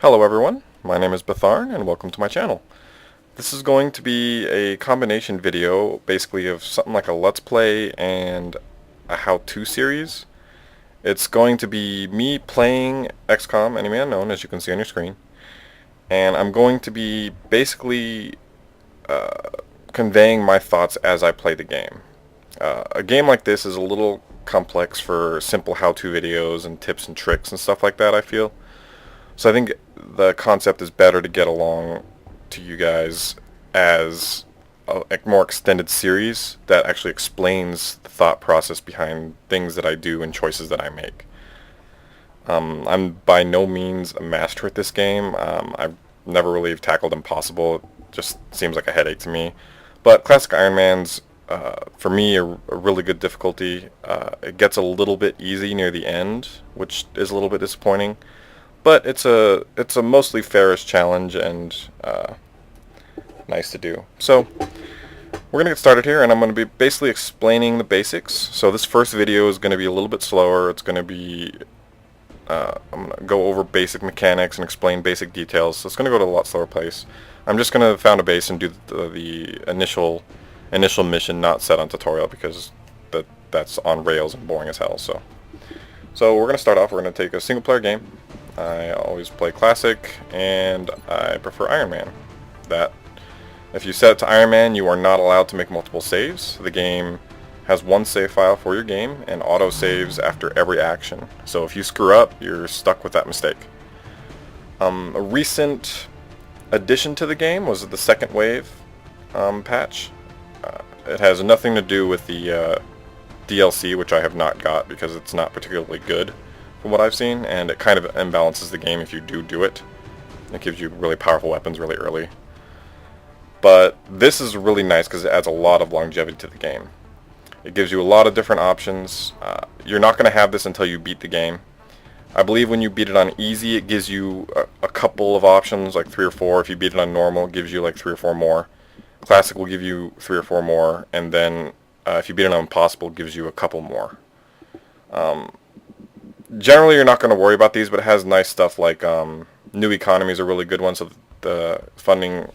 Hello everyone, my name is Bith and welcome to my channel. This is going to be a combination video basically of something like a Let's Play and a how-to series. It's going to be me playing XCOM Enemy Unknown, as you can see on your screen, and I'm going to be basically conveying my thoughts as I play the game. A game like this is a little complex for simple how-to videos and tips and tricks and stuff like that, I feel. So I think the concept is better to get along to you guys as a more extended series that actually explains the thought process behind things that I do and choices that I make. I'm by no means a master at this game. I've never really tackled Impossible. It just seems like a headache to me. But Classic Iron Man's, for me, a really good difficulty. It gets a little bit easy near the end, which is a little bit disappointing. But it's a mostly fairish challenge and nice to do. So we're going to get started here, and I'm going to be basically explaining the basics. So this first video is going to be a little bit slower. It's going to be I'm going to go over basic mechanics and explain basic details. So it's going to go to a lot slower pace. I'm just going to found a base and do the initial mission, not set on tutorial, because that's on rails and boring as hell. So we're going to start off. We're going to take a single player game. I always play Classic, and I prefer Iron Man. If you set it to Iron Man, you are not allowed to make multiple saves. The game has one save file for your game, and auto saves after every action. So if you screw up, you're stuck with that mistake. A recent addition to the game was the second wave patch. It has nothing to do with the DLC, which I have not got because it's not particularly good from what I've seen, and it kind of imbalances the game if you do it. It gives you really powerful weapons really early. But this is really nice because it adds a lot of longevity to the game. It gives you a lot of different options. You're not going to have this until you beat the game. I believe when you beat it on easy, it gives you a couple of options, like 3 or 4. If you beat it on normal, it gives you like 3 or 4 more. Classic will give you 3 or 4 more, and then if you beat it on Impossible, it gives you a couple more. Generally, you're not going to worry about these, but it has nice stuff like new economies are a really good one. So the funding,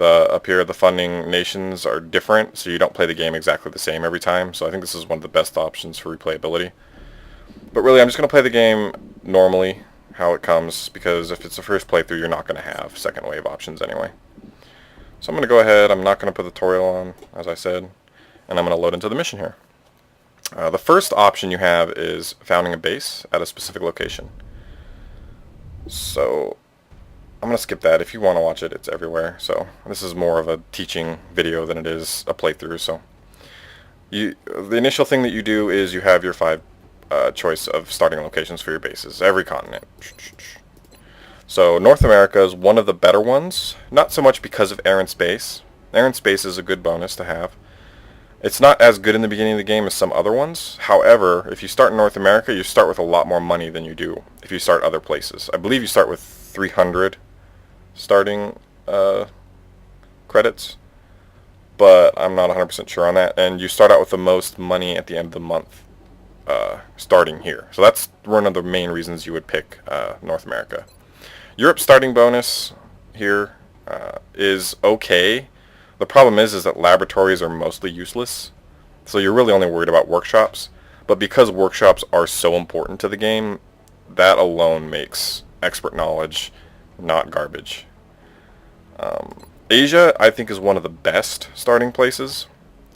up here, the funding nations are different, so you don't play the game exactly the same every time. So I think this is one of the best options for replayability. But really, I'm just going to play the game normally, how it comes, because if it's the first playthrough, you're not going to have second wave options anyway. So I'm going to go ahead. I'm not going to put the tutorial on, as I said, and I'm going to load into the mission here. The first option you have is founding a base at a specific location. So I'm going to skip that. If you want to watch it, it's everywhere. So this is more of a teaching video than it is a playthrough. So the initial thing that you do is you have your 5 choice of starting locations for your bases, every continent. So North America is one of the better ones, not so much because of air and space. Air and space is a good bonus to have. It's not as good in the beginning of the game as some other ones. However, if you start in North America, you start with a lot more money than you do if you start other places. I believe you start with 300 starting credits, but I'm not 100% sure on that. And you start out with the most money at the end of the month starting here. So that's one of the main reasons you would pick North America. Europe's starting bonus here is okay. The problem is that laboratories are mostly useless, so you're really only worried about workshops. But because workshops are so important to the game, that alone makes expert knowledge not garbage. Asia, I think, is one of the best starting places.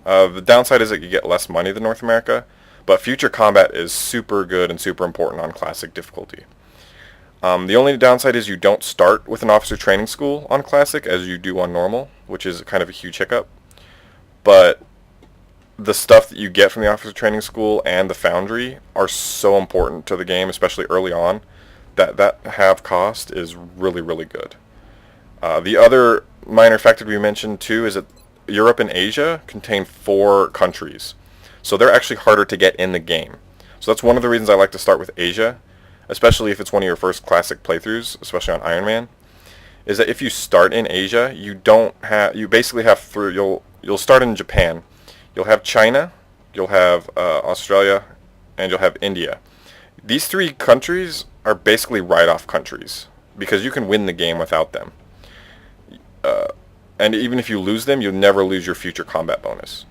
The downside is that you get less money than North America, but future combat is super good and super important on Classic difficulty. The only downside is you don't start with an officer training school on Classic as you do on normal, which is kind of a huge hiccup. But the stuff that you get from the officer training school and the foundry are so important to the game, especially early on, that half cost is really, really good. The other minor factor we mentioned too is that Europe and Asia contain 4 countries, so they're actually harder to get in the game. So that's one of the reasons I like to start with Asia, especially if it's one of your first Classic playthroughs, especially on Iron Man, is that if you start in Asia, you basically have you'll start in Japan, you'll have China, you'll have Australia, and you'll have India. These 3 countries are basically write-off countries. because you can win the game without them. And even if you lose them, you'll never lose your future combat bonus.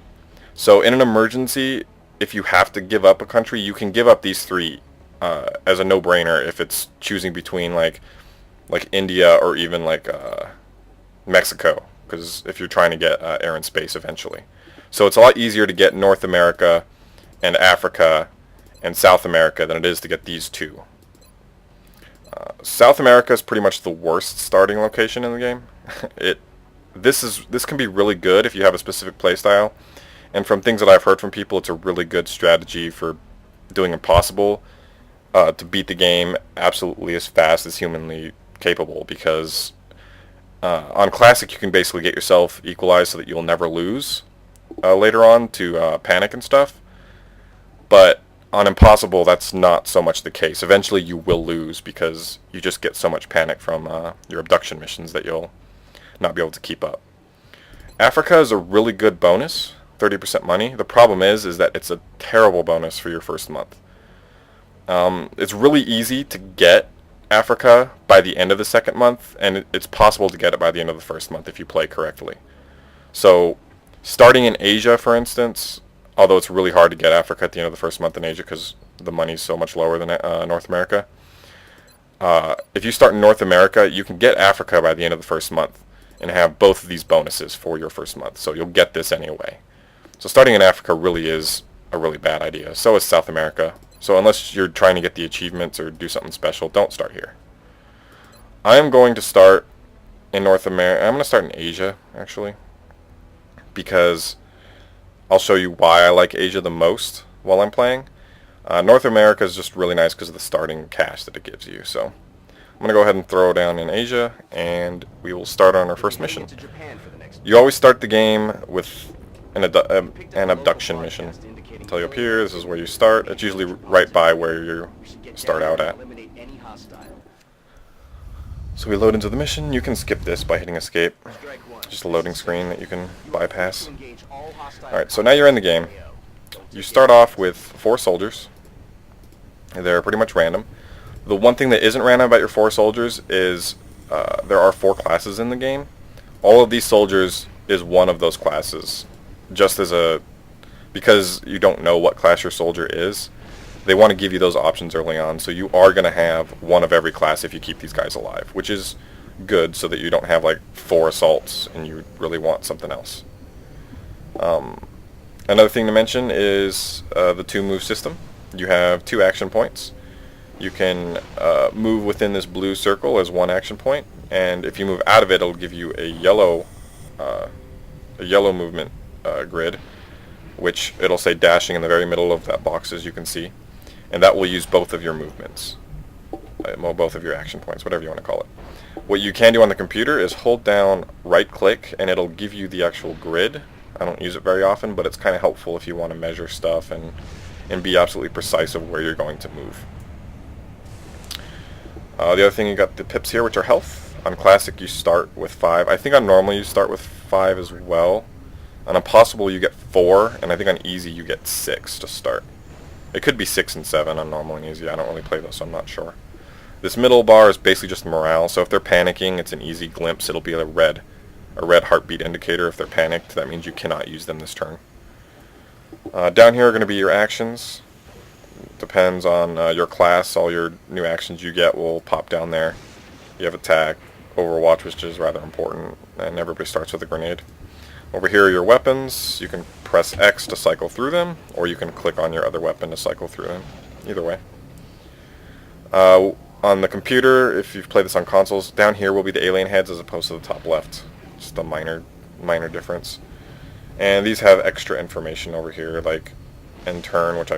So in an emergency, if you have to give up a country, you can give up these three as a no-brainer if it's choosing between like India or even like Mexico, because if you're trying to get air and space eventually. So it's a lot easier to get North America and Africa and South America than it is to get these two. South America is pretty much the worst starting location in the game. This can be really good if you have a specific playstyle, and from things that I've heard from people, it's a really good strategy for doing impossible to beat the game absolutely as fast as humanly capable, because on Classic you can basically get yourself equalized so that you'll never lose later on to panic and stuff, but on Impossible that's not so much the case. Eventually you will lose because you just get so much panic from your abduction missions that you'll not be able to keep up. Africa is a really good bonus, 30% money. The problem is that it's a terrible bonus for your first month. It's really easy to get Africa by the end of the second month, and it's possible to get it by the end of the first month if you play correctly. So starting in Asia, for instance, although it's really hard to get Africa at the end of the first month in Asia because the money's so much lower than North America, if you start in North America, you can get Africa by the end of the first month and have both of these bonuses for your first month, so you'll get this anyway. So starting in Africa really is a really bad idea. So is South America. So unless you're trying to get the achievements or do something special, don't start here. I am going to start in North America. I'm going to start in Asia, actually, because I'll show you why I like Asia the most while I'm playing. North America is just really nice because of the starting cash that it gives you. So I'm going to go ahead and throw down in Asia, and we will start on our first mission. You always start the game with an abduction mission. I'll tell you up here, this is where you start. It's usually right by where you start out at. So we load into the mission. You can skip this by hitting escape. Just a loading screen that you can bypass. Alright, so now you're in the game. You start off with 4 soldiers. They're pretty much random. The one thing that isn't random about your 4 soldiers is there are 4 classes in the game. All of these soldiers is one of those classes. Just as because you don't know what class your soldier is, they want to give you those options early on, so you are going to have one of every class if you keep these guys alive, which is good so that you don't have like 4 assaults and you really want something else. Another thing to mention is the 2-move system. You have 2 action points. You can move within this blue circle as 1 action point, and if you move out of it, it'll give you a yellow movement grid, which it'll say dashing in the very middle of that box, as you can see, and that will use both of your movements, well, both of your action points, whatever you want to call it. What you can do on the computer is hold down right click and it'll give you the actual grid. I don't use it very often, but it's kind of helpful if you want to measure stuff and be absolutely precise of where you're going to move. The other thing, you got the pips here, which are health. On Classic you start with 5. I think on Normal you start with 5 as well. On Impossible you get 4, and I think on Easy you get 6 to start. It could be 6 and 7 on Normal and Easy. I don't really play those, so I'm not sure. This middle bar is basically just morale, so if they're panicking, it's an easy glimpse. It'll be a red heartbeat indicator. If they're panicked, that means you cannot use them this turn. Down here are going to be your actions. Depends on your class. All your new actions you get will pop down there. You have attack, Overwatch, which is rather important, and everybody starts with a grenade. Over here are your weapons. You can press X to cycle through them, or you can click on your other weapon to cycle through them. Either way. On the computer, if you've played this on consoles, down here will be the alien heads as opposed to the top left. Just a minor difference. And these have extra information over here, like end turn, which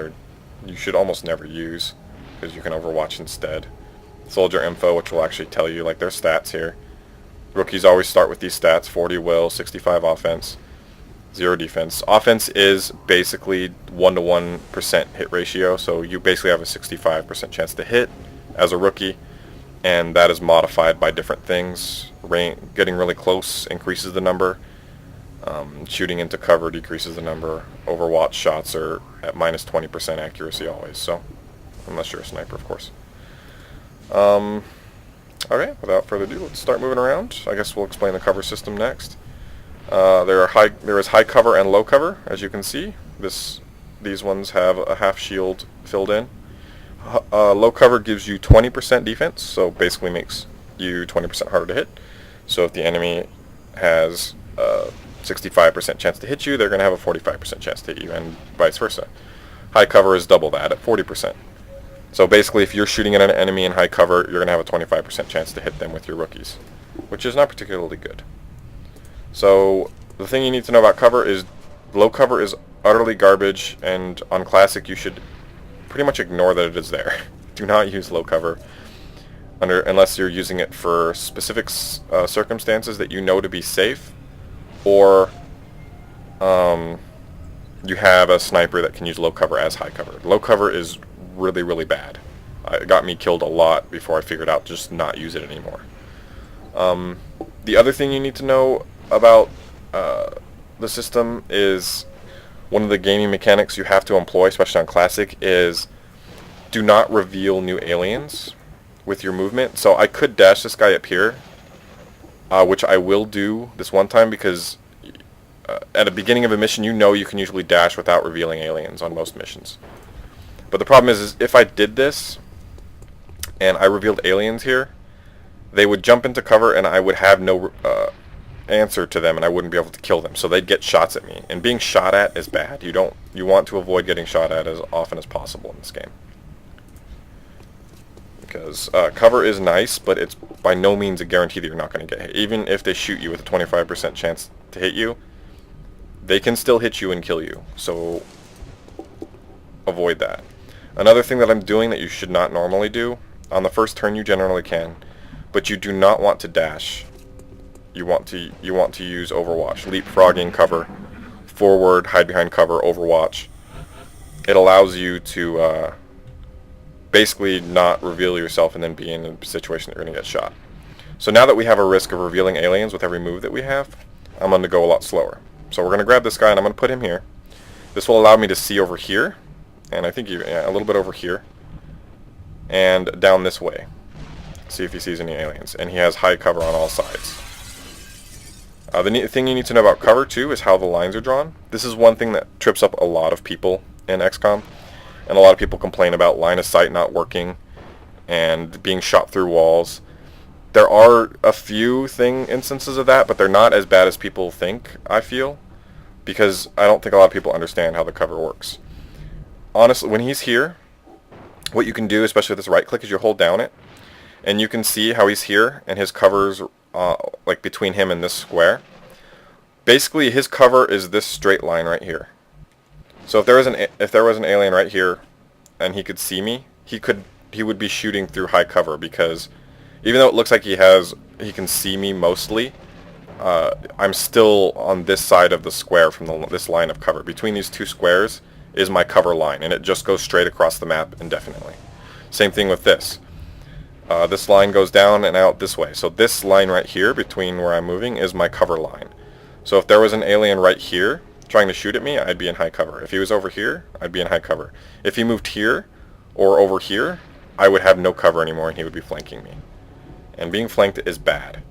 you should almost never use because you can Overwatch instead. Soldier info, which will actually tell you like their stats here. Rookies always start with these stats: 40 will, 65 offense, 0 defense. Offense is basically 1-to-1% hit ratio, so you basically have a 65% chance to hit as a rookie, and that is modified by different things. Getting really close increases the number. Shooting into cover decreases the number. Overwatch shots are at minus 20% accuracy always, so unless you're a sniper, of course. Okay, without further ado, let's start moving around. I guess we'll explain the cover system next. There is high cover and low cover, as you can see. These ones have a half shield filled in. Low cover gives you 20% defense, so basically makes you 20% harder to hit. So if the enemy has a 65% chance to hit you, they're going to have a 45% chance to hit you, and vice versa. High cover is double that at 40%. So basically, if you're shooting at an enemy in high cover, you're going to have a 25% chance to hit them with your rookies, which is not particularly good. So the thing you need to know about cover is low cover is utterly garbage, and on Classic you should pretty much ignore that it is there. Do not use low cover unless you're using it for specific circumstances that you know to be safe, or you have a sniper that can use low cover as high cover. Low cover is really, really bad. It got me killed a lot before I figured out just not use it anymore. The other thing you need to know about the system is one of the gaming mechanics you have to employ, especially on Classic, is do not reveal new aliens with your movement. So I could dash this guy up here, which I will do this one time because at the beginning of a mission you know you can usually dash without revealing aliens on most missions. But the problem is if I did this and I revealed aliens here, they would jump into cover and I would have no answer to them, and I wouldn't be able to kill them. So they'd get shots at me, and being shot at is bad. You want to avoid getting shot at as often as possible in this game, because cover is nice, but it's by no means a guarantee that you're not going to get hit. Even if they shoot you with a 25% chance to hit you, they can still hit you and kill you. So avoid that. Another thing that I'm doing that you should not normally do, on the first turn you generally can, but you do not want to dash. You want to use Overwatch, leapfrogging cover, forward, hide behind cover, Overwatch. It allows you to basically not reveal yourself and then be in a situation that you're going to get shot. So now that we have a risk of revealing aliens with every move that we have, I'm going to go a lot slower. So we're going to grab this guy and I'm going to put him here. This will allow me to see over here, and I think a little bit over here, and down this way. See if he sees any aliens. And he has high cover on all sides. The neat thing you need to know about cover, too, is how the lines are drawn. This is one thing that trips up a lot of people in XCOM, and a lot of people complain about line of sight not working and being shot through walls. There are a few instances of that, but they're not as bad as people think, I feel, because I don't think a lot of people understand how the cover works. Honestly, when he's here, what you can do, especially with this right click, is you hold down it, and you can see how he's here, and his cover's like between him and this square. Basically, his cover is this straight line right here. So if there was an alien right here, and he could see me, he would be shooting through high cover, because even though it looks like he can see me mostly, I'm still on this side of the square from this line of cover. Between these two squares is my cover line, and it just goes straight across the map indefinitely. Same thing with this. This line goes down and out this way. So this line right here between where I'm moving is my cover line. So if there was an alien right here trying to shoot at me, I'd be in high cover. If he was over here, I'd be in high cover. If he moved here or over here, I would have no cover anymore and he would be flanking me. And being flanked is bad.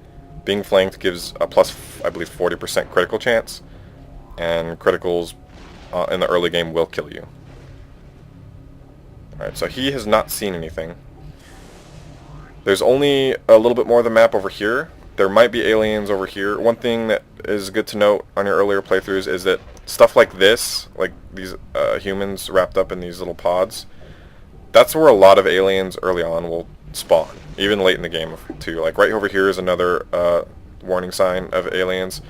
Being flanked gives a plus, I believe, 40% critical chance, and criticals in the early game will kill you. Alright, so he has not seen anything. There's only a little bit more of the map over here. There might be aliens over here. One thing that is good to note on your earlier playthroughs is that stuff like this, like these humans wrapped up in these little pods, that's where a lot of aliens early on will spawn, even late in the game too. Like right over here is another warning sign of aliens,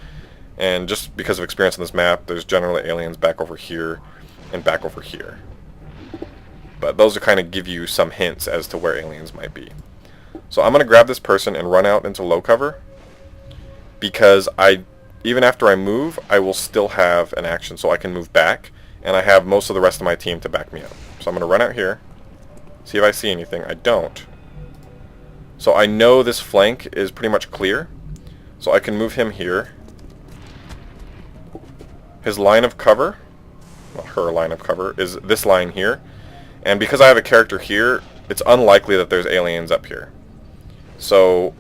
and just because of experience on this map, there's generally aliens back over here and back over here. But those will kind of give you some hints as to where aliens might be. So I'm going to grab this person and run out into low cover, because even after I move, I will still have an action, so I can move back, and I have most of the rest of my team to back me up. So I'm going to run out here, see if I see anything. I don't. So I know this flank is pretty much clear, so I can move him here. His line of cover, well, her line of cover, is this line here, and because I have a character here, it's unlikely that there's aliens up here. So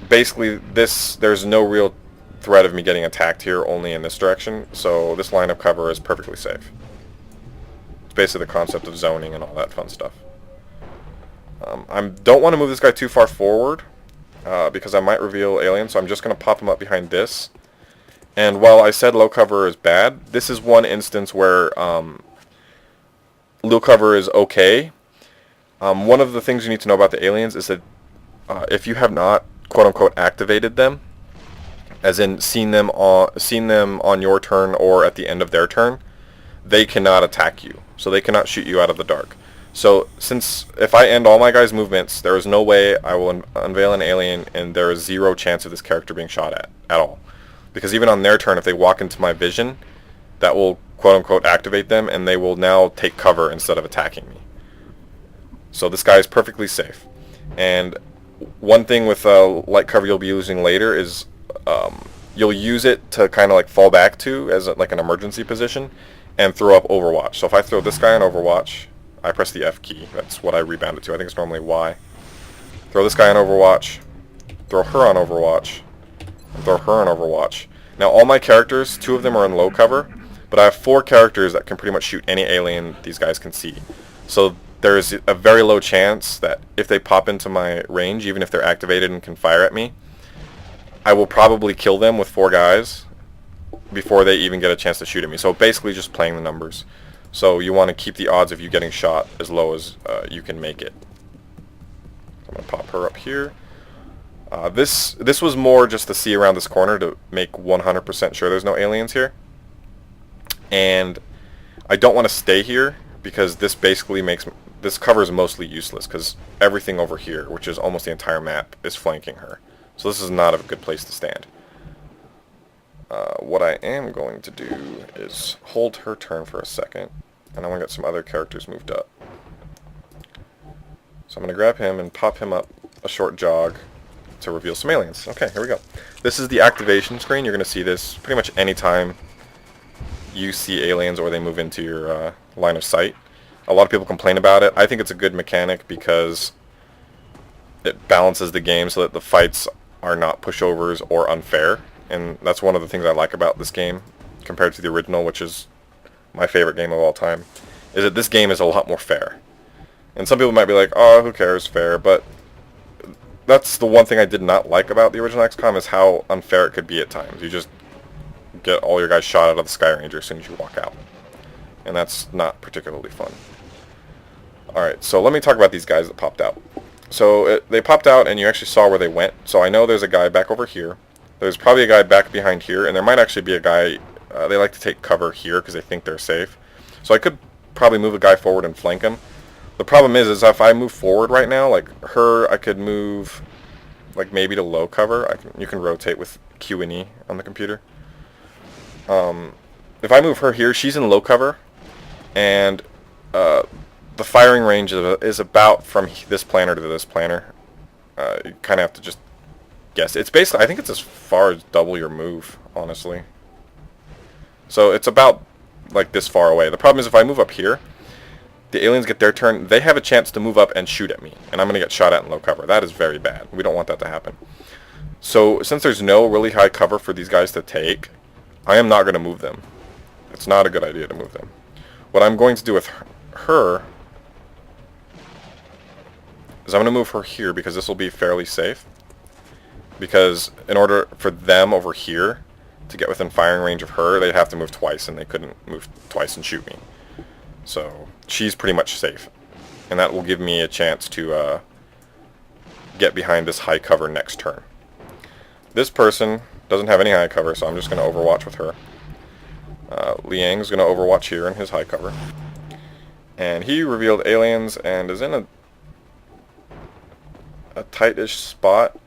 basically there's no real threat of me getting attacked here, only in this direction, so this line of cover is perfectly safe. It's basically the concept of zoning and all that fun stuff. I don't want to move this guy too far forward because I might reveal aliens, so I'm just going to pop him up behind this. And while I said low cover is bad, this is one instance where low cover is okay. One of the things you need to know about the aliens is that if you have not quote-unquote activated them, as in seen them on your turn or at the end of their turn, they cannot attack you. So they cannot shoot you out of the dark. So since if I end all my guys' movements, there is no way I will unveil an alien, and there is zero chance of this character being shot at all. Because even on their turn, if they walk into my vision, that will quote-unquote activate them, and they will now take cover instead of attacking me. So this guy is perfectly safe. And one thing with light cover you'll be using later is you'll use it to kind of like fall back to as like an emergency position and throw up Overwatch. So if I throw this guy on Overwatch, I press the F key. That's what I rebound it to. I think it's normally Y. Throw this guy on Overwatch, throw her on Overwatch, and throw her on Overwatch. Now all my characters, 2 of them are in low cover, but I have 4 characters that can pretty much shoot any alien these guys can see. So there's a very low chance that if they pop into my range, even if they're activated and can fire at me, I will probably kill them with 4 guys before they even get a chance to shoot at me. So basically just playing the numbers. So you want to keep the odds of you getting shot as low as you can make it. I'm going to pop her up here. This was more just to see around this corner to make 100% sure there's no aliens here. And I don't want to stay here because this basically makes this cover is mostly useless because everything over here, which is almost the entire map, is flanking her. So this is not a good place to stand. What I am going to do is hold her turn for a second, and I want to get some other characters moved up. So I'm going to grab him and pop him up a short jog to reveal some aliens. Okay, here we go. This is the activation screen. You're going to see this pretty much anytime you see aliens or they move into your line of sight. A lot of people complain about it. I think it's a good mechanic because it balances the game so that the fights are not pushovers or unfair. And that's one of the things I like about this game compared to the original, which is my favorite game of all time, is that this game is a lot more fair. And some people might be like, oh, who cares, fair, but that's the one thing I did not like about the original XCOM is how unfair it could be at times. You just get all your guys shot out of the Sky Ranger as soon as you walk out. And that's not particularly fun. Alright, so let me talk about these guys that popped out. So they popped out and you actually saw where they went. So I know there's a guy back over here. There's probably a guy back behind here, and there might actually be a guy, they like to take cover here because they think they're safe. So I could probably move a guy forward and flank him. The problem is if I move forward right now, like her, I could move like maybe to low cover. You can rotate with Q and E on the computer. If I move her here, she's in low cover, and the firing range is about from this planner to this planner. You kind of have to just guess. It's basically, I think it's as far as double your move, honestly. So it's about like this far away. The problem is if I move up here, the aliens get their turn, they have a chance to move up and shoot at me, and I'm going to get shot at in low cover. That is very bad. We don't want that to happen. So since there's no really high cover for these guys to take, I am not going to move them. It's not a good idea to move them. What I'm going to do with her is I'm going to move her here because this will be fairly safe. Because in order for them over here to get within firing range of her, they'd have to move twice, and they couldn't move twice and shoot me. So she's pretty much safe. And that will give me a chance to get behind this high cover next turn. This person doesn't have any high cover, so I'm just going to overwatch with her. Liang's going to overwatch here in his high cover. And he revealed aliens and is in a tight-ish spot.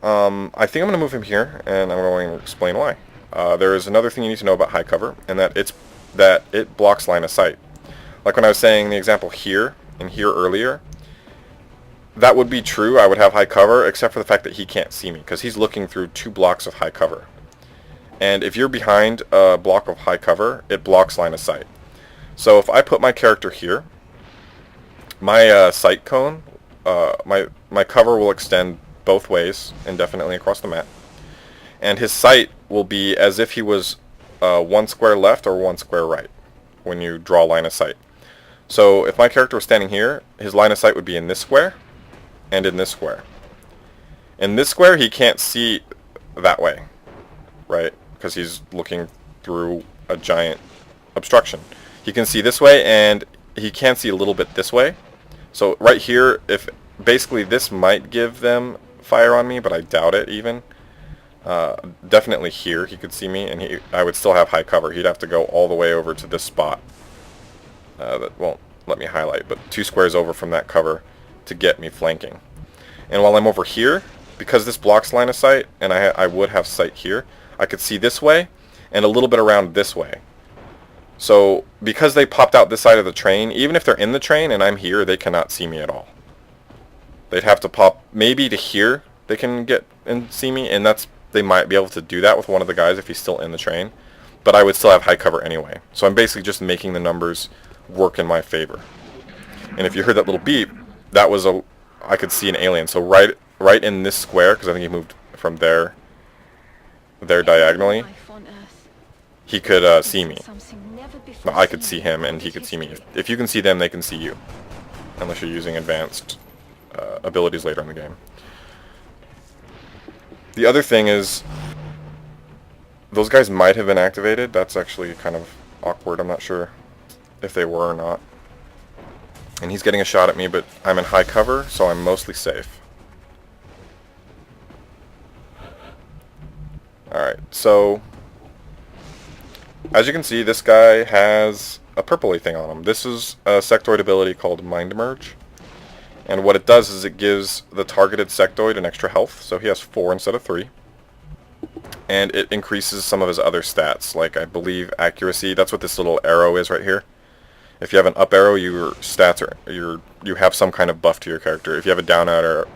I think I'm going to move him here, and I'm going to explain why. There is another thing you need to know about high cover, and that it blocks line of sight. Like when I was saying the example here and here earlier, that would be true. I would have high cover, except for the fact that he can't see me, because he's looking through 2 blocks of high cover. And if you're behind a block of high cover, it blocks line of sight. So if I put my character here, my sight cone my cover will extend both ways indefinitely across the map, and his sight will be as if he was 1 square left or 1 square right when you draw line of sight. So if my character was standing here, his line of sight would be in this square and in this square. In this square, he can't see that way, right? Because he's looking through a giant obstruction. He can see this way, and he can see a little bit this way. So right here, if basically this might give them fire on me, but I doubt it even. Definitely here he could see me, and I would still have high cover. He'd have to go all the way over to this spot. That won't let me highlight, but 2 squares over from that cover to get me flanking. And while I'm over here, because this blocks line of sight, and I would have sight here, I could see this way and a little bit around this way. So because they popped out this side of the train, even if they're in the train and I'm here, they cannot see me at all. They'd have to pop maybe to here. They can get and see me, and they might be able to do that with one of the guys if he's still in the train. But I would still have high cover anyway. So I'm basically just making the numbers work in my favor. And if you heard that little beep, that was I could see an alien. So right in this square, because I think he moved from there diagonally, he could see me. No, I could see him, and he could see me. If you can see them, they can see you, unless you're using advanced abilities later in the game. The other thing is, those guys might have been activated. That's actually kind of awkward. I'm not sure if they were or not. And he's getting a shot at me, but I'm in high cover, so I'm mostly safe. Alright, so as you can see, this guy has a purpley thing on him. This is a sectoid ability called Mind Merge. And what it does is it gives the targeted sectoid an extra health, so he has 4 instead of 3. And it increases some of his other stats, like I believe accuracy. That's what this little arrow is right here. If you have an up arrow, your stats you have some kind of buff to your character. If you have a down arrow,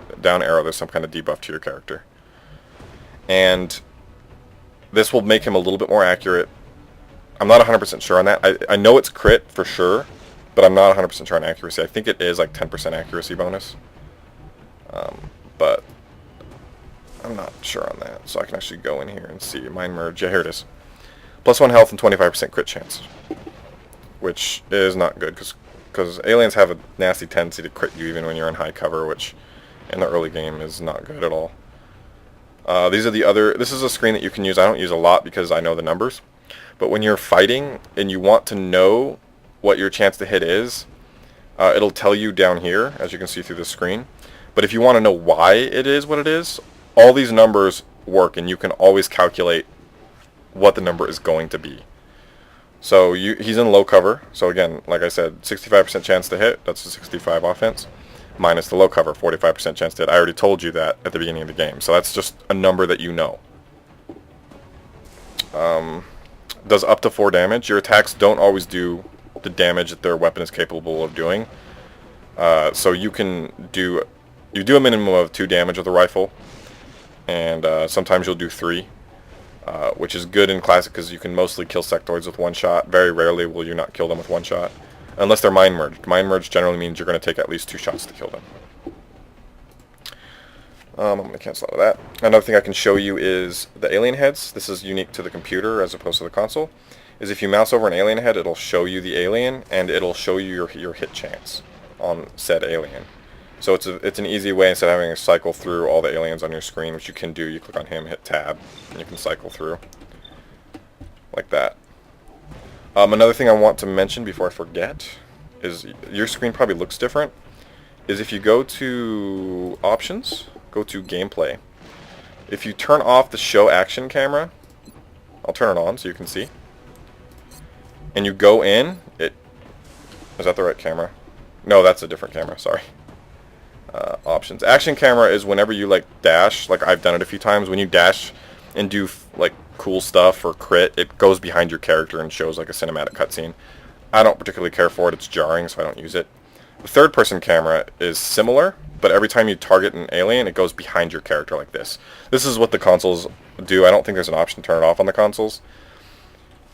there's some kind of debuff to your character. And this will make him a little bit more accurate. I'm not 100% sure on that. I know it's crit for sure, but I'm not 100% sure on accuracy. I think it is like 10% accuracy bonus. But I'm not sure on that. So I can actually go in here and see. Mind Merge. Yeah, here it is. +1 health and 25% crit chance. Which is not good, because aliens have a nasty tendency to crit you even when you're in high cover, which in the early game is not good at all. These are the other... This is a screen that you can use. I don't use a lot because I know the numbers. But when you're fighting and you want to know what your chance to hit is, it'll tell you down here, as you can see through the screen. But if you want to know why it is what it is, all these numbers work, and you can always calculate what the number is going to be. So he's in low cover. So again, like I said, 65% chance to hit. That's a 65 offense. Minus the low cover, 45% chance to hit. I already told you that at the beginning of the game. So that's just a number that you know. Does up to 4 damage. Your attacks don't always do the damage that their weapon is capable of doing. So you do a minimum of 2 damage with a rifle. And sometimes you'll do 3. Which is good in Classic because you can mostly kill sectoids with 1 shot. Very rarely will you not kill them with 1 shot. Unless they're Mind Merged. Mind Merged generally means you're going to take at least 2 shots to kill them. I'm going to cancel out of that. Another thing I can show you is the alien heads. This is unique to the computer as opposed to the console. Is if you mouse over an alien head, it'll show you the alien, and it'll show you your hit chance on said alien. So it's an easy way, instead of having to cycle through all the aliens on your screen, which you can do. You click on him, hit tab, and you can cycle through like that. Another thing I want to mention before I forget is your screen probably looks different. Is if you go to options, go to gameplay. If you turn off the show action camera, I'll turn it on so you can see. And you go in, is that the right camera? No, that's a different camera, sorry. Options. Action camera is whenever you like dash, like I've done it a few times, when you dash and do like cool stuff or crit, it goes behind your character and shows like a cinematic cutscene. I don't particularly care for it, it's jarring, so I don't use it. The third person camera is similar, but every time you target an alien, it goes behind your character like this. This is what the consoles do. I don't think there's an option to turn it off on the consoles.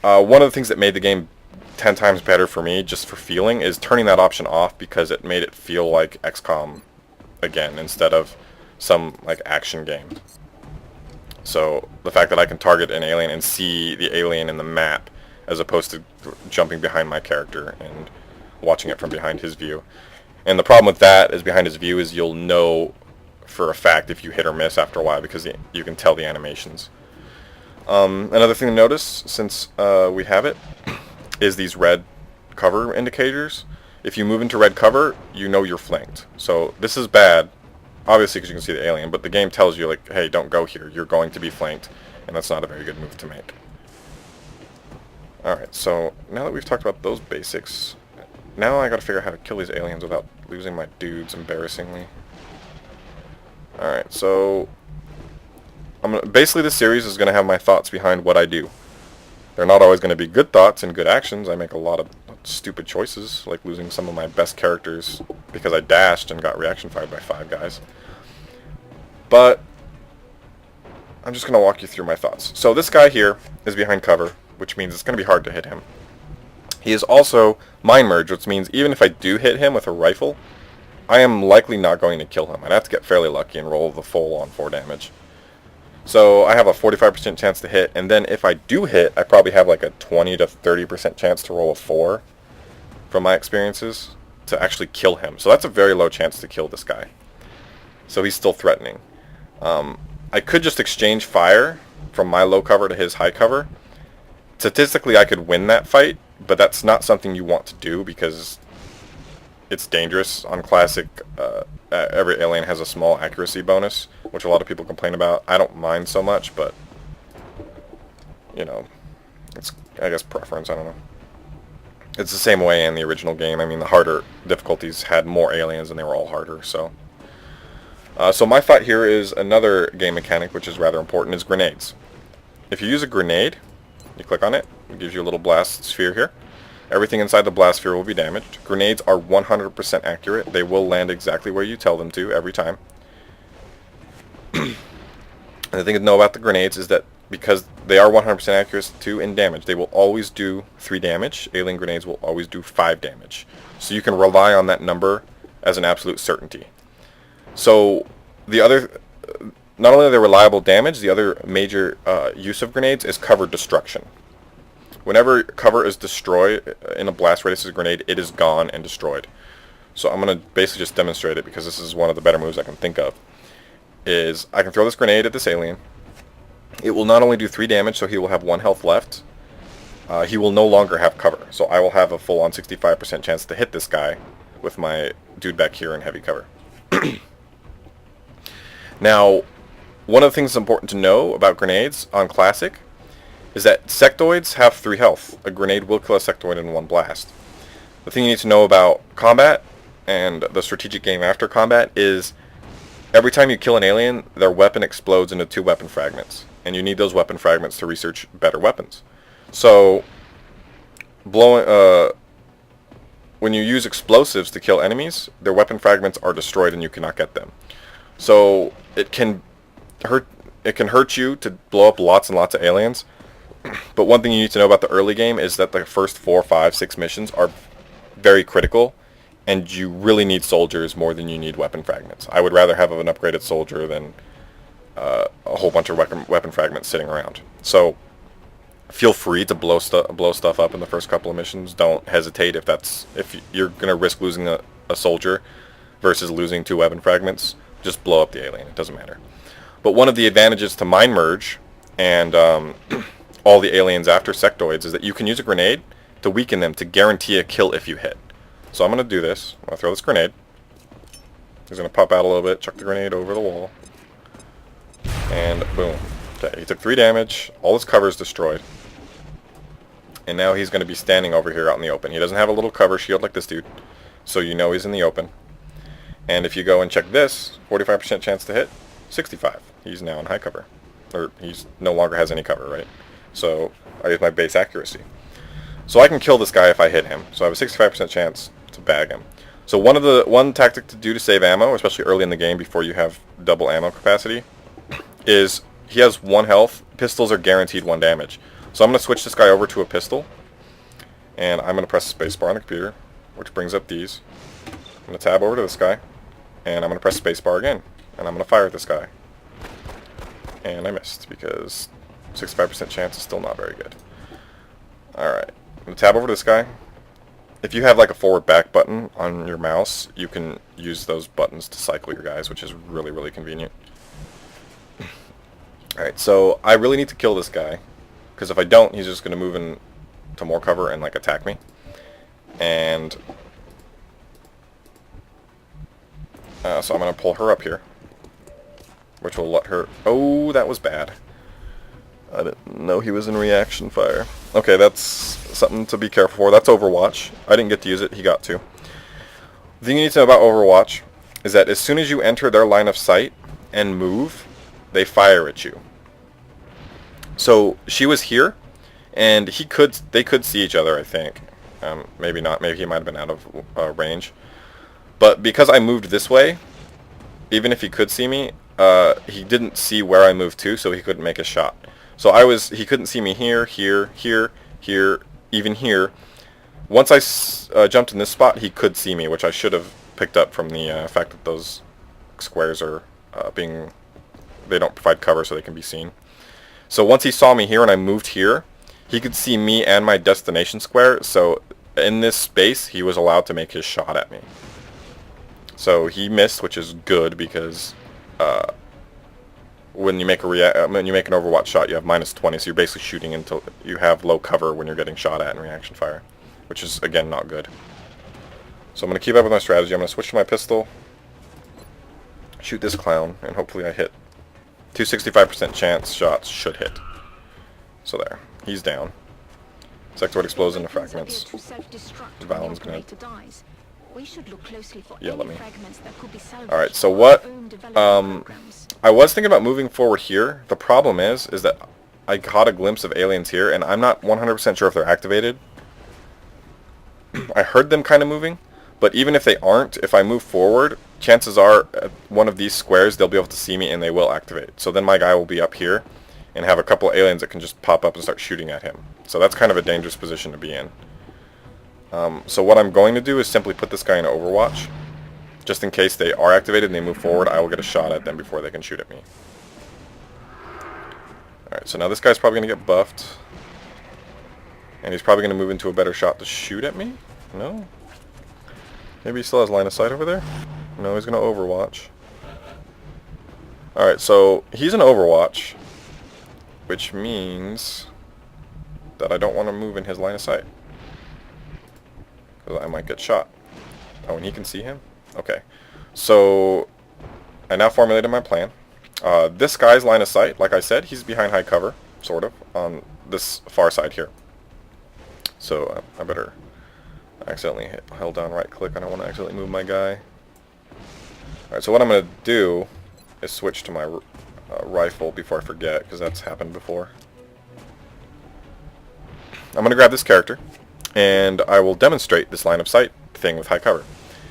One of the things that made the game 10 times better for me, just for feeling, is turning that option off, because it made it feel like XCOM again instead of some like action game. So the fact that I can target an alien and see the alien in the map as opposed to jumping behind my character and watching it from behind his view. And the problem with that is behind his view is you'll know for a fact if you hit or miss after a while because you can tell the animations. Another thing to notice since we have it is these red cover indicators. If you move into red cover, you know you're flanked. So this is bad, obviously because you can see the alien, but the game tells you like, hey, don't go here. You're going to be flanked, and that's not a very good move to make. Alright, so now that we've talked about those basics, now I gotta figure out how to kill these aliens without losing my dudes embarrassingly. Alright, so basically this series is gonna have my thoughts behind what I do. They're not always gonna be good thoughts and good actions. I make a lot of stupid choices, like losing some of my best characters because I dashed and got reaction fired by 5 guys. But I'm just gonna walk you through my thoughts. So this guy here is behind cover, which means it's gonna be hard to hit him. He is also mind merge, which means even if I do hit him with a rifle, I am likely not going to kill him. I'd have to get fairly lucky and roll the full on 4 damage. So I have a 45% chance to hit, and then if I do hit, I probably have like a 20 to 30% chance to roll a 4 from my experiences to actually kill him. So that's a very low chance to kill this guy. So he's still threatening. I could just exchange fire from my low cover to his high cover. Statistically, I could win that fight, but that's not something you want to do because it's dangerous. On Classic, every alien has a small accuracy bonus, which a lot of people complain about. I don't mind so much, but, you know, it's, I guess, preference, I don't know. It's the same way in the original game. I mean, the harder difficulties had more aliens and they were all harder, so. So my thought here is another game mechanic, which is rather important, is grenades. If you use a grenade, you click on it, it gives you a little blast sphere here. Everything inside the blast sphere will be damaged. Grenades are 100% accurate. They will land exactly where you tell them to every time. And the thing to know about the grenades is that because they are 100% accurate too in damage, they will always do 3 damage. Alien grenades will always do 5 damage. So you can rely on that number as an absolute certainty. So the other, not only are they reliable damage, the other major use of grenades is cover destruction. Whenever cover is destroyed in a blast radius of a grenade, it is gone and destroyed. So I'm going to basically just demonstrate it because this is one of the better moves I can think of. Is I can throw this grenade at this alien. It will not only do 3 damage, so he will have 1 health left. He will no longer have cover, so I will have a full-on 65% chance to hit this guy with my dude back here in heavy cover. Now, one of the things that's important to know about grenades on Classic is that sectoids have 3 health. A grenade will kill a sectoid in 1 blast. The thing you need to know about combat and the strategic game after combat is every time you kill an alien, their weapon explodes into 2 weapon fragments. And you need those weapon fragments to research better weapons. So, when you use explosives to kill enemies, their weapon fragments are destroyed and you cannot get them. So, it can hurt you to blow up lots and lots of aliens. But one thing you need to know about the early game is that the first 4, 5, 6 missions are very critical, and you really need soldiers more than you need weapon fragments. I would rather have an upgraded soldier than a whole bunch of weapon fragments sitting around. So feel free to blow stuff up in the first couple of missions. Don't hesitate if you're gonna risk losing a soldier versus losing 2 weapon fragments. Just blow up the alien. It doesn't matter. But one of the advantages to mind merge and all the aliens after sectoids is that you can use a grenade to weaken them to guarantee a kill if you hit. So I'm going to do this. I'm going to throw this grenade. He's going to pop out a little bit, chuck the grenade over the wall, and boom. Okay, he took 3 damage. All his cover is destroyed. And now he's going to be standing over here out in the open. He doesn't have a little cover shield like this dude, so you know he's in the open. And if you go and check this, 45% chance to hit, 65. He's now in high cover. Or he's no longer has any cover, right? So I use my base accuracy. So I can kill this guy if I hit him. So I have a 65% chance to bag him. So one tactic to do to save ammo, especially early in the game before you have double ammo capacity, is he has 1 health. Pistols are guaranteed 1 damage. So I'm going to switch this guy over to a pistol. And I'm going to press the spacebar on the computer, which brings up these. I'm going to tab over to this guy. And I'm going to press spacebar again. And I'm going to fire at this guy. And I missed because 65% chance is still not very good. Alright. I'm going to tab over to this guy. If you have like a forward back button on your mouse, you can use those buttons to cycle your guys, which is really, really convenient. Alright, so I really need to kill this guy. Because if I don't, he's just going to move into more cover and like attack me. And so I'm going to pull her up here, which will let her... Oh, that was bad. I didn't know he was in reaction fire. Okay, that's something to be careful for. That's Overwatch. I didn't get to use it. He got to. The thing you need to know about Overwatch is that as soon as you enter their line of sight and move, they fire at you. So she was here, and they could see each other, I think. Maybe not. Maybe he might have been out of range. But because I moved this way, even if he could see me, he didn't see where I moved to, so he couldn't make a shot. So he couldn't see me here, here, here, here, even here. Once I jumped in this spot, he could see me, which I should have picked up from the fact that those squares are they don't provide cover so they can be seen. So once he saw me here and I moved here, he could see me and my destination square, so in this space, he was allowed to make his shot at me. So he missed, which is good because when you make an Overwatch shot, you have -20, so you're basically shooting until you have low cover when you're getting shot at in reaction fire, which is again not good. So I'm going to keep up with my strategy. I'm going to switch to my pistol, shoot this clown, and hopefully I hit. 265% chance shots should hit. So there, he's down. Sectoid explodes into fragments. Valen's going to yell at me. Alright, so what... I was thinking about moving forward here. The problem is that I caught a glimpse of aliens here, and I'm not 100% sure if they're activated. I heard them kind of moving, but even if they aren't, if I move forward, chances are at one of these squares they'll be able to see me and they will activate. So then my guy will be up here and have a couple of aliens that can just pop up and start shooting at him. So that's kind of a dangerous position to be in. So what I'm going to do is simply put this guy in Overwatch. Just in case they are activated and they move forward, I will get a shot at them before they can shoot at me. Alright, so now this guy's probably going to get buffed. And he's probably going to move into a better shot to shoot at me? No? Maybe he still has line of sight over there? No, he's going to Overwatch. Alright, so he's in Overwatch, which means that I don't want to move in his line of sight, because I might get shot. Oh, and he can see him? Okay. So, I now formulated my plan. This guy's line of sight, like I said, he's behind high cover, sort of, on this far side here. So, I better accidentally held down right click. I don't want to accidentally move my guy. Alright, so what I'm going to do is switch to my rifle before I forget, because that's happened before. I'm going to grab this character, and I will demonstrate this line of sight thing with high cover.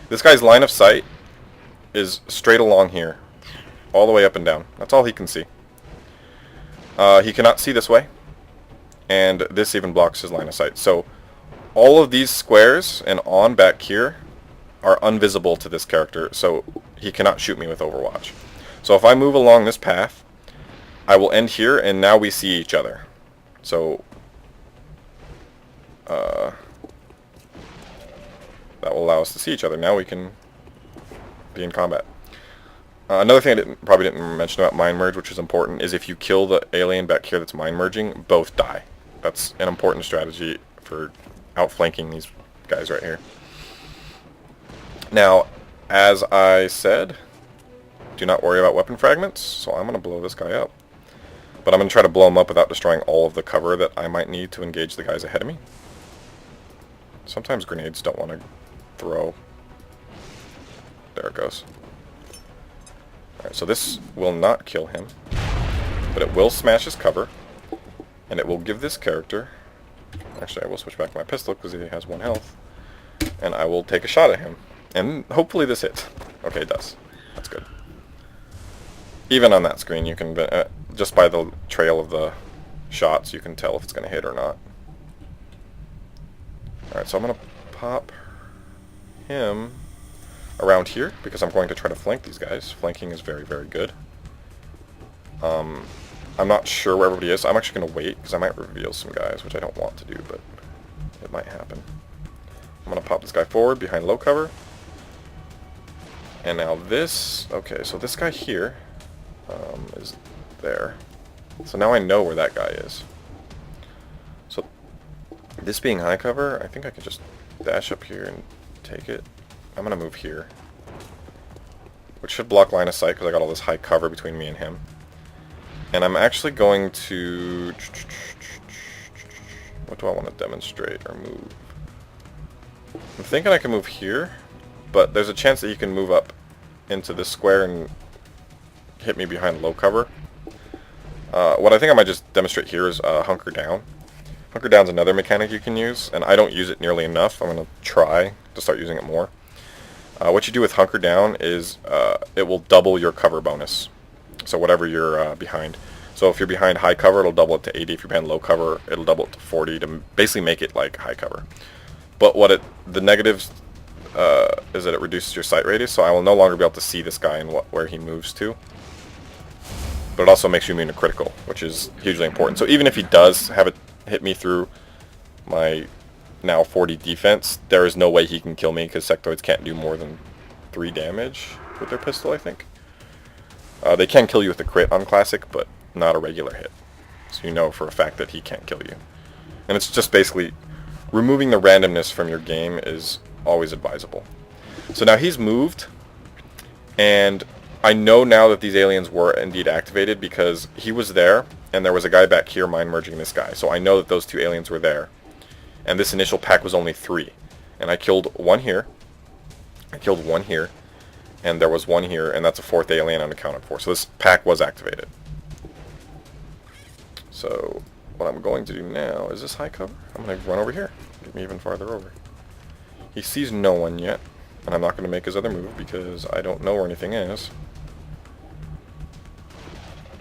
This guy's line of sight is straight along here, all the way up and down. That's all he can see. He cannot see this way, and this even blocks his line of sight. So all of these squares and on back here are invisible to this character, so he cannot shoot me with Overwatch. So if I move along this path, I will end here, and now we see each other. So that will allow us to see each other. Now we can be in combat. Another thing I probably didn't mention about mind merge, which is important, is if you kill the alien back here that's mind merging, both die. That's an important strategy for outflanking these guys right here. Now, as I said, do not worry about weapon fragments, so I'm going to blow this guy up. But I'm going to try to blow him up without destroying all of the cover that I might need to engage the guys ahead of me. Sometimes grenades don't want to throw. There it goes. Alright, so this will not kill him, but it will smash his cover, and it will give this character... Actually, I will switch back to my pistol because he has 1 health, and I will take a shot at him. And hopefully this hits. Okay, it does. That's good. Even on that screen, you can, just by the trail of the shots, you can tell if it's going to hit or not. Alright, so I'm going to pop him. around here because I'm going to try to flank these guys. Flanking is very, very good. I'm not sure where everybody is. So I'm actually going to wait because I might reveal some guys, which I don't want to do, but it might happen. I'm going to pop this guy forward behind low cover. And now this, okay, so this guy here is there. So now I know where that guy is. So this being high cover, I think I can just dash up here and take it. I'm going to move here, which should block line of sight because I got all this high cover between me and him. And I'm actually going to... What do I want to demonstrate or move? I'm thinking I can move here, but there's a chance that he can move up into this square and hit me behind low cover. What I think I might just demonstrate here is hunker down. Hunker down is another mechanic you can use, and I don't use it nearly enough. I'm going to try to start using it more. What you do with hunker down is it will double your cover bonus. So whatever you're behind. So if you're behind high cover, it'll double it to 80. If you're behind low cover, it'll double it to 40 to basically make it like high cover. But the negatives is that it reduces your sight radius, so I will no longer be able to see this guy and where he moves to. But it also makes you immune to critical, which is hugely important. So even if he does have it hit me through my now 40 defense, there is no way he can kill me because sectoids can't do more than 3 damage with their pistol, I think. They can kill you with a crit on Classic, but not a regular hit. So you know for a fact that he can't kill you. And it's just basically removing the randomness from your game is always advisable. So now he's moved, and I know now that these aliens were indeed activated because he was there, and there was a guy back here mind merging this guy. So I know that those 2 aliens were there. And this initial pack was only 3. And I killed 1 here. I killed 1 here. And there was 1 here, and that's a 4th alien unaccounted for. So this pack was activated. So what I'm going to do now, is this high cover? I'm going to run over here. Get me even farther over. He sees no one yet, and I'm not going to make his other move because I don't know where anything is.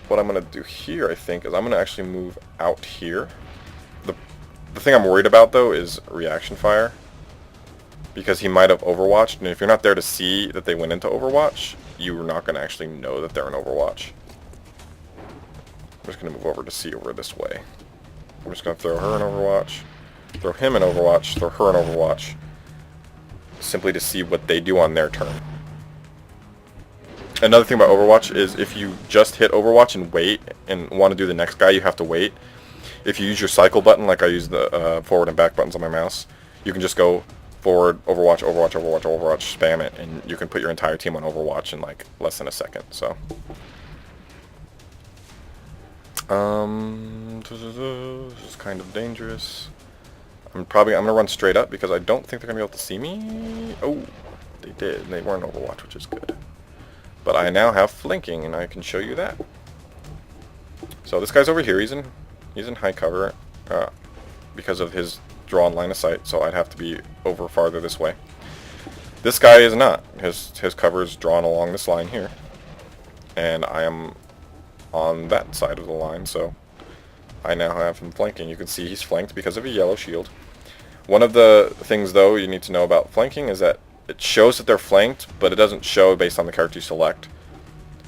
What I'm going to do here, I think, is I'm going to actually move out here. The thing I'm worried about, though, is reaction fire. Because he might have overwatched, and if you're not there to see that they went into overwatch, you're not going to actually know that they're in overwatch. I'm just going to move over to see over this way. I'm just going to throw her in overwatch, throw him in overwatch, throw her in overwatch, simply to see what they do on their turn. Another thing about overwatch is if you just hit overwatch and wait and want to do the next guy, you have to wait. If you use your cycle button, like I use the forward and back buttons on my mouse, you can just go forward, overwatch, overwatch, overwatch, overwatch, spam it, and you can put your entire team on overwatch in like less than a second. So, this is kind of dangerous. I'm gonna run straight up because I don't think they're gonna be able to see me. Oh, they did. They weren't overwatch, which is good. But I now have flanking, and I can show you that. So this guy's over here. He's in high cover because of his drawn line of sight, so I'd have to be over farther this way. This guy is not. His cover is drawn along this line here, and I am on that side of the line, so I now have him flanking. You can see he's flanked because of a yellow shield. One of the things, though, you need to know about flanking is that it shows that they're flanked, but it doesn't show based on the character you select.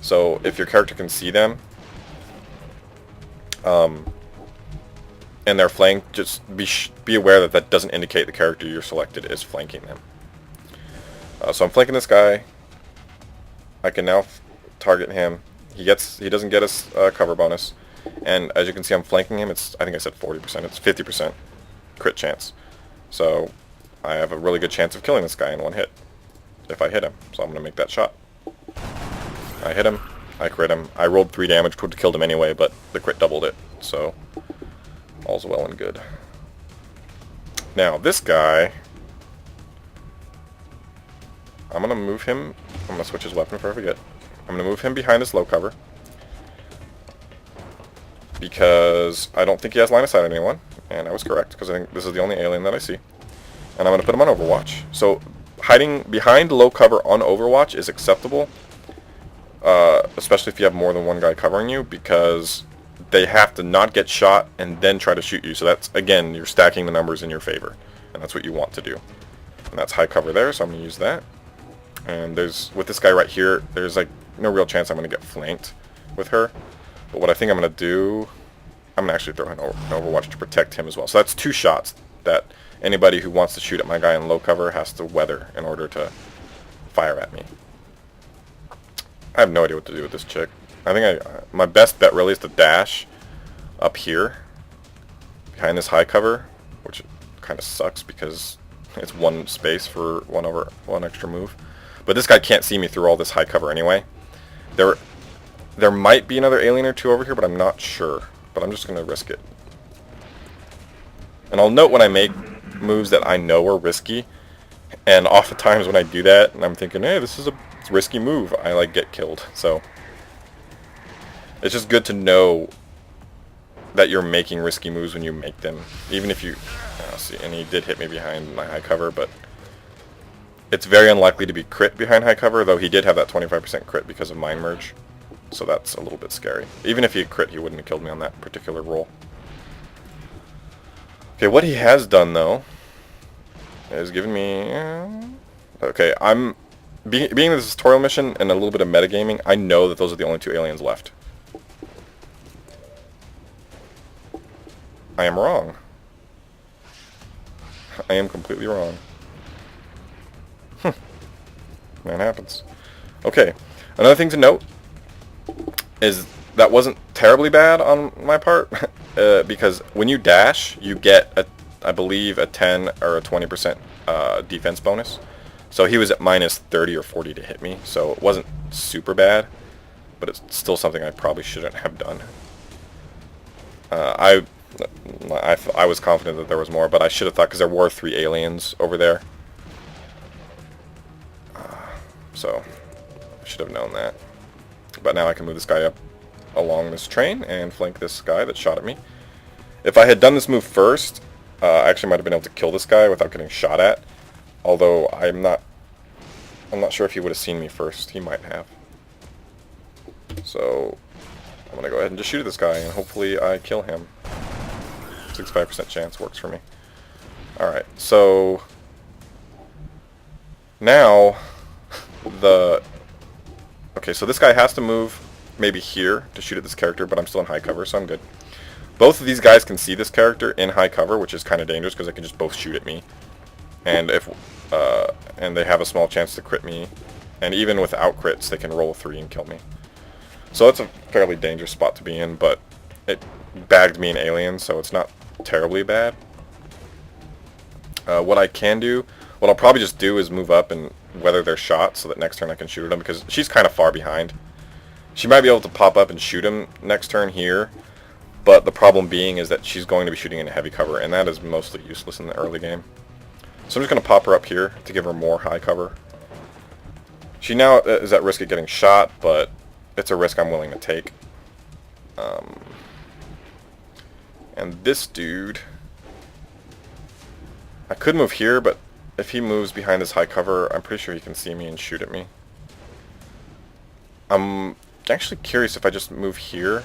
So if your character can see them, and they're flanked, just be aware that that doesn't indicate the character you're selected is flanking them. So I'm flanking this guy. I can now target him. He doesn't get a cover bonus, and as you can see, I'm flanking him. I think I said 40%. It's 50% crit chance. So I have a really good chance of killing this guy in one hit if I hit him. So I'm gonna make that shot. I hit him. I crit him. I rolled 3 damage, which would have killed him anyway, but the crit doubled it. So all's well and good. Now this guy, I'm gonna move him. I'm gonna switch his weapon before I forget. I'm gonna move him behind his low cover because I don't think he has line of sight on anyone, and I was correct because I think this is the only alien that I see. And I'm gonna put him on Overwatch. So hiding behind low cover on Overwatch is acceptable, especially if you have more than one guy covering you, because they have to not get shot and then try to shoot you. So that's, again, you're stacking the numbers in your favor, and that's what you want to do. And that's high cover there, so I'm going to use that. And with this guy right here, there's like no real chance I'm going to get flanked with her. But what I think I'm going to do, I'm going to actually throw in an Overwatch to protect him as well. So that's 2 shots that anybody who wants to shoot at my guy in low cover has to weather in order to fire at me. I have no idea what to do with this chick. I think my best bet really is to dash up here behind this high cover, which kind of sucks because it's 1 space for 1 extra move. But this guy can't see me through all this high cover anyway. There might be another alien or 2 over here, but I'm not sure. But I'm just going to risk it. And I'll note when I make moves that I know are risky, and oftentimes when I do that, and I'm thinking, hey, this is a risky move, I like get killed. So it's just good to know that you're making risky moves when you make them, even if you see. And he did hit me behind my high cover, but it's very unlikely to be crit behind high cover, though he did have that 25% crit because of Mind Merge, so that's a little bit scary. Even if he crit, he wouldn't have killed me on that particular roll. Okay, what he has done though is given me okay, I'm being this tutorial mission and a little bit of metagaming, I know that those are the only 2 aliens left. I am wrong. I am completely wrong. That happens. Okay, another thing to note is that wasn't terribly bad on my part, because when you dash, you get, I believe, a 10 or a 20% defense bonus. So he was at minus 30 or 40 to hit me, so it wasn't super bad, but it's still something I probably shouldn't have done. I was confident that there was more, but I should have thought, because there were 3 aliens over there. So I should have known that. But now I can move this guy up along this train and flank this guy that shot at me. If I had done this move first, I actually might have been able to kill this guy without getting shot at. Although I'm not sure if he would have seen me first. He might have. So I'm gonna go ahead and just shoot at this guy, and hopefully I kill him. 65% chance works for me. Alright, so now okay, so this guy has to move maybe here to shoot at this character, but I'm still in high cover, so I'm good. Both of these guys can see this character in high cover, which is kind of dangerous because they can just both shoot at me. And and they have a small chance to crit me, and even without crits, they can roll a 3 and kill me. So it's a fairly dangerous spot to be in, but it bagged me an alien, so it's not terribly bad. What I'll probably just do is move up and weather their shot so that next turn I can shoot at them, because she's kind of far behind. She might be able to pop up and shoot him next turn here, but the problem being is that she's going to be shooting into heavy cover, and that is mostly useless in the early game. So I'm just going to pop her up here to give her more high cover. She now is at risk of getting shot, but it's a risk I'm willing to take. And this dude, I could move here, but if he moves behind this high cover, I'm pretty sure he can see me and shoot at me. I'm actually curious if I just move here,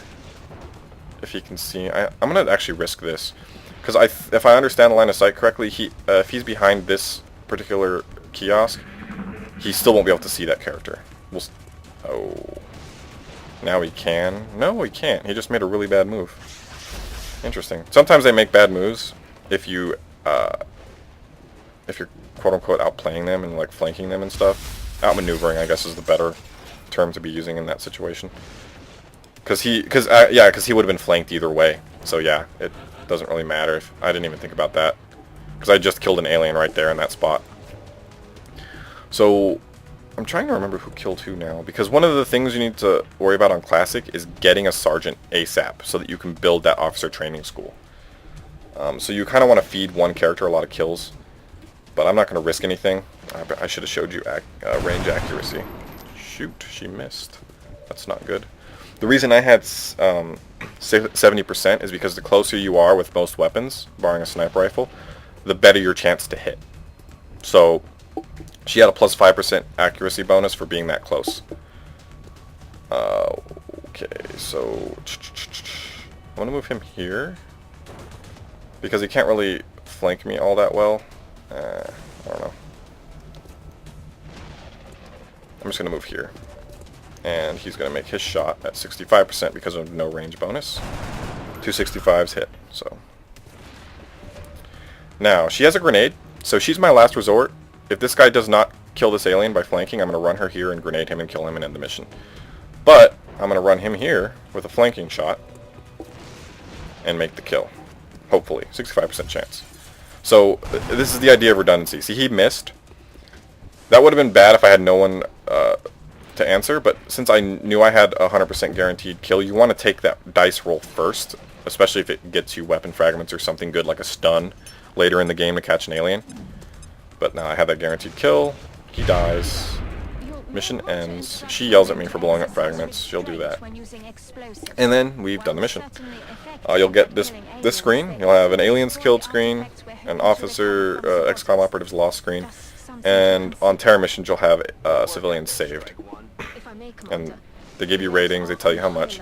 if he can see. I'm going to actually risk this, because if I understand the line of sight correctly, if he's behind this particular kiosk, he still won't be able to see that character. Oh, now he can. No, he can't. He just made a really bad move. Interesting. Sometimes they make bad moves if you're quote-unquote outplaying them and like flanking them and stuff. Outmaneuvering, I guess, is the better term to be using in that situation. Because he would have been flanked either way. So yeah, it doesn't really matter. I didn't even think about that, because I just killed an alien right there in that spot. So I'm trying to remember who killed who now, because one of the things you need to worry about on Classic is getting a sergeant ASAP so that you can build that officer training school. So you kind of want to feed one character a lot of kills, but I'm not going to risk anything. I should have showed you range accuracy. Shoot, she missed. That's not good. The reason I had 70% is because the closer you are with most weapons, barring a sniper rifle, the better your chance to hit. So she had a plus 5% accuracy bonus for being that close. Okay, so I'm going to move him here, because he can't really flank me all that well. I don't know. I'm just going to move here. And he's going to make his shot at 65% because of no range bonus. 265's hit, so. Now, she has a grenade, so she's my last resort. If this guy does not kill this alien by flanking, I'm going to run her here and grenade him and kill him and end the mission. But I'm going to run him here with a flanking shot and make the kill. Hopefully. 65% chance. So this is the idea of redundancy. See, he missed. That would have been bad if I had no one to answer, but since I knew I had a 100% guaranteed kill, you want to take that dice roll first, especially if it gets you weapon fragments or something good like a stun later in the game to catch an alien. But now I have that guaranteed kill. He dies. Mission ends. She yells at me for blowing up fragments. She'll do that. And then we've done the mission. You'll get this screen. You'll have an aliens killed screen, an officer, XCOM operatives lost screen, and on Terra missions you'll have civilians saved. And they give you ratings. They tell you how much.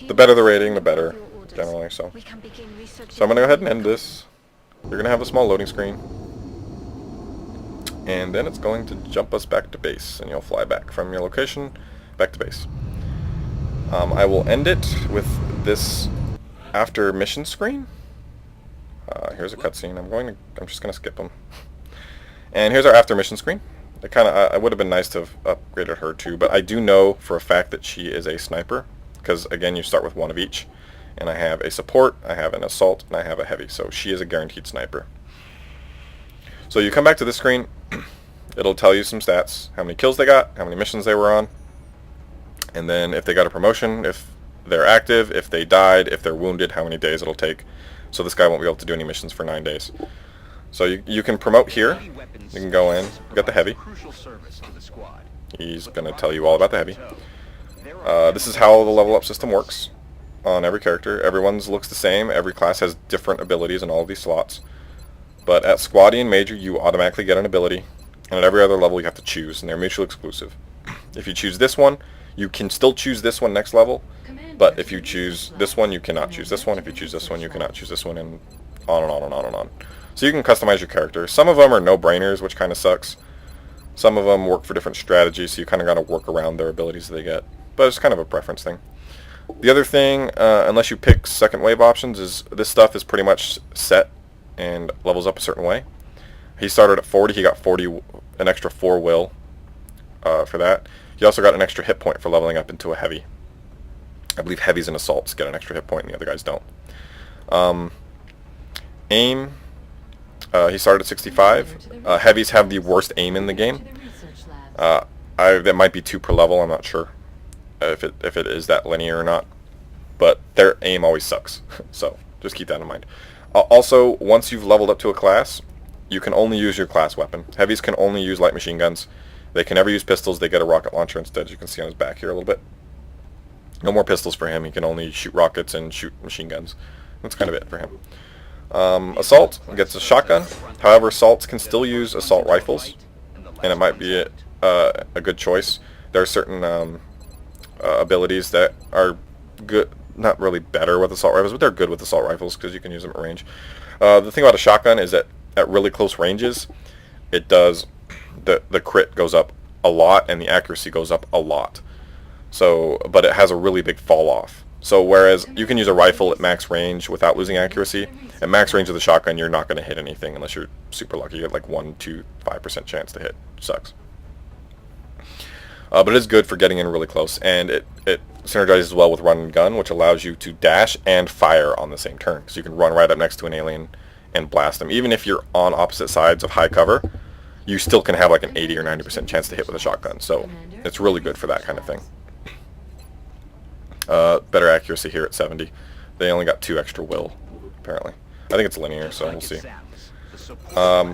The better the rating, the better, generally. So I'm going to go ahead and end this. You're going to have a small loading screen. And then it's going to jump us back to base, and you'll fly back from your location back to base. I will end it with this after mission screen. Here's a cutscene. I'm just gonna skip them. And here's our after mission screen. I would have been nice to have upgraded her too, but I do know for a fact that she is a sniper, because again you start with one of each. And I have a support, I have an assault, and I have a heavy. So she is a guaranteed sniper. So you come back to this screen, it'll tell you some stats, how many kills they got, how many missions they were on, and then if they got a promotion, if they're active, if they died, if they're wounded, how many days it'll take. So this guy won't be able to do any missions for 9 days. So you can promote here, you can go in, you got the heavy. He's going to tell you all about the heavy. This is how the level up system works on every character. Everyone's looks the same, every class has different abilities in all of these slots. But at Squaddy and Major, you automatically get an ability, and at every other level you have to choose, and they're mutually exclusive. If you choose this one, you can still choose this one next level, but if you choose this one, you cannot choose this one. If you choose this one, you cannot choose this one, and on and on and on and on. So you can customize your character. Some of them are no-brainers, which kind of sucks. Some of them work for different strategies, so you kind of got to work around their abilities that they get. But it's kind of a preference thing. The other thing, unless you pick second wave options, is this stuff is pretty much set and levels up a certain way. He started at 40, he got 40, an extra 4 will for that. He also got an extra hit point for leveling up into a heavy. I believe heavies and assaults get an extra hit point and the other guys don't. Aim, he started at 65. Heavies have the worst aim in the game. That might be 2 per level, I'm not sure if it is that linear or not. But their aim always sucks, so just keep that in mind. Also, once you've leveled up to a class, you can only use your class weapon. Heavies can only use light machine guns. They can never use pistols. They get a rocket launcher instead, as you can see on his back here a little bit. No more pistols for him. He can only shoot rockets and shoot machine guns. That's kind of it for him. Assault gets a shotgun. However, assaults can still use assault rifles, and it might be a good choice. There are certain abilities that are good. Not really better with assault rifles, but they're good with assault rifles because you can use them at range. The thing about a shotgun is that at really close ranges, it does the crit goes up a lot and the accuracy goes up a lot. So, but it has a really big fall off. So whereas you can use a rifle at max range without losing accuracy, at max range of the shotgun you're not going to hit anything unless you're super lucky. You get like 1, 2, 5% chance to hit. Sucks. But it is good for getting in really close, and it synergizes well with run and gun, which allows you to dash and fire on the same turn. So you can run right up next to an alien and blast them. Even if you're on opposite sides of high cover, you still can have like an 80 or 90% chance to hit with a shotgun. So it's really good for that kind of thing. Better accuracy here at 70. They only got 2 extra will, apparently. I think it's linear, so we'll see.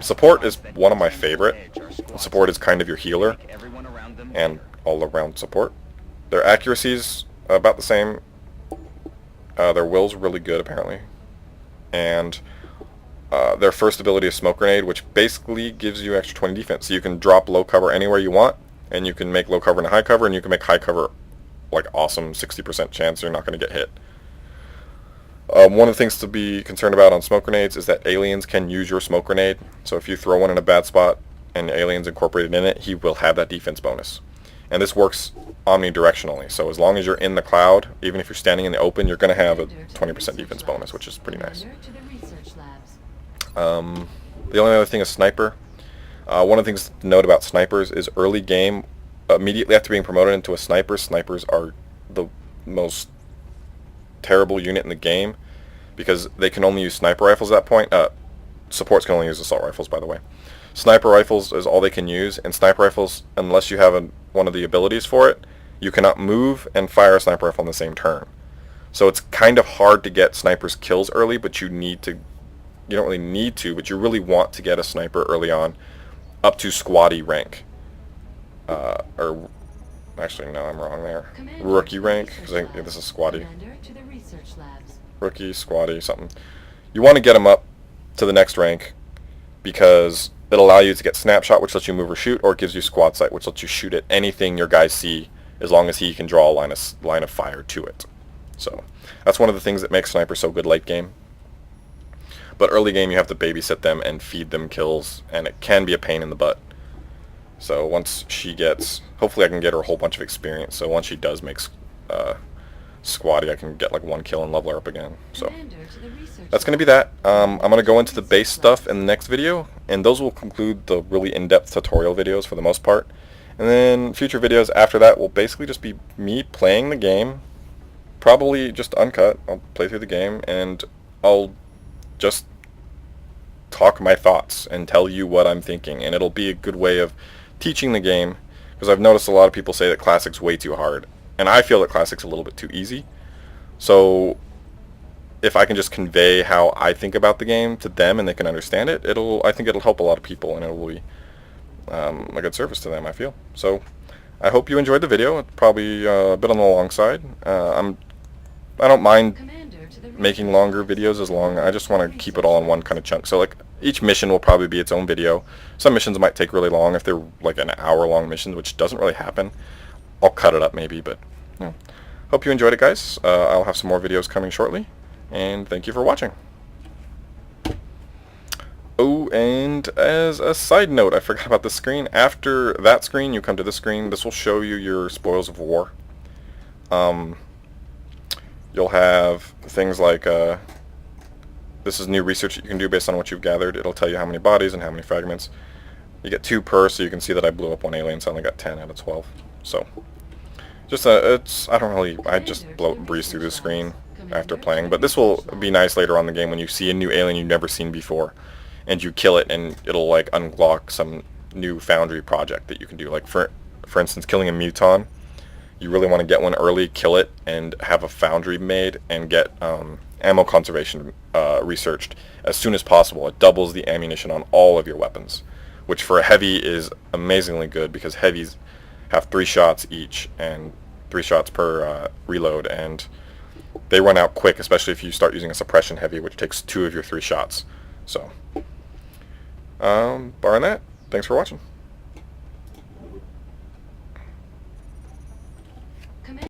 Support is one of my favorite. Support is kind of your healer and all-around support. Their accuracy's about the same. Their will's really good, apparently. And their first ability is Smoke Grenade, which basically gives you extra 20 defense. So you can drop low cover anywhere you want, and you can make low cover into high cover, and you can make high cover like awesome 60% chance you're not going to get hit. One of the things to be concerned about on smoke grenades is that aliens can use your smoke grenade. So if you throw one in a bad spot and the alien's incorporated in it, he will have that defense bonus. And this works omnidirectionally, so as long as you're in the cloud, even if you're standing in the open, you're going to have a 20% defense bonus, which is pretty nice. The only other thing is sniper. One of the things to note about snipers is early game, immediately after being promoted into a sniper, snipers are the most terrible unit in the game because they can only use sniper rifles at that point. Supports can only use assault rifles, by the way. Sniper rifles is all they can use, and sniper rifles, unless you have one of the abilities for it, you cannot move and fire a sniper rifle on the same turn. So it's kind of hard to get snipers kills early, but you don't really need to, but you really want to get a sniper early on up to squatty rank. Or actually, no, I'm wrong there. Rookie rank, because I think this is squatty. Rookie, squatty, something. You want to get them up to the next rank because it'll allow you to get snapshot, which lets you move or shoot, or it gives you squad sight, which lets you shoot at anything your guys see as long as he can draw a line of fire to it. So that's one of the things that makes sniper so good late game. But early game you have to babysit them and feed them kills, and it can be a pain in the butt. So once she gets, hopefully I can get her a whole bunch of experience, so once she does make squatty, I can get like 1 kill and level her up again. So that's going to be that. I'm going to go into the base stuff in the next video, and those will conclude the really in-depth tutorial videos for the most part. And then future videos after that will basically just be me playing the game, probably just uncut. I'll play through the game, and I'll just talk my thoughts and tell you what I'm thinking, and it'll be a good way of teaching the game, because I've noticed a lot of people say that Classic's way too hard, and I feel that Classic's a little bit too easy. So if I can just convey how I think about the game to them and they can understand it, I think it'll help a lot of people, and it'll be a good service to them, I feel. So I hope you enjoyed the video. It's probably a bit on the long side. I don't mind making longer videos as long. I just want to keep it all in one kind of chunk. So like each mission will probably be its own video. Some missions might take really long if they're like an hour-long mission, which doesn't really happen. I'll cut it up maybe, but yeah. Hope you enjoyed it, guys. I'll have some more videos coming shortly, and thank you for watching. Oh, and as a side note, I forgot about this screen. After that screen, you come to this screen. This will show you your spoils of war. You'll have things like, this is new research that you can do based on what you've gathered. It'll tell you how many bodies and how many fragments. You get 2 per, so you can see that I blew up 1 alien, so I only got 10 out of 12. So, just, I just breeze through the screen after playing. But this will be nice later on in the game when you see a new alien you've never seen before, and you kill it, and it'll, like, unlock some new foundry project that you can do. Like, for instance, killing a muton. You really want to get one early, kill it, and have a foundry made, and get ammo conservation researched as soon as possible. It doubles the ammunition on all of your weapons, which for a heavy is amazingly good, because heavies have 3 shots each, and 3 shots per reload, and they run out quick, especially if you start using a suppression heavy, which takes 2 of your 3 shots. So, barring that, thanks for watching.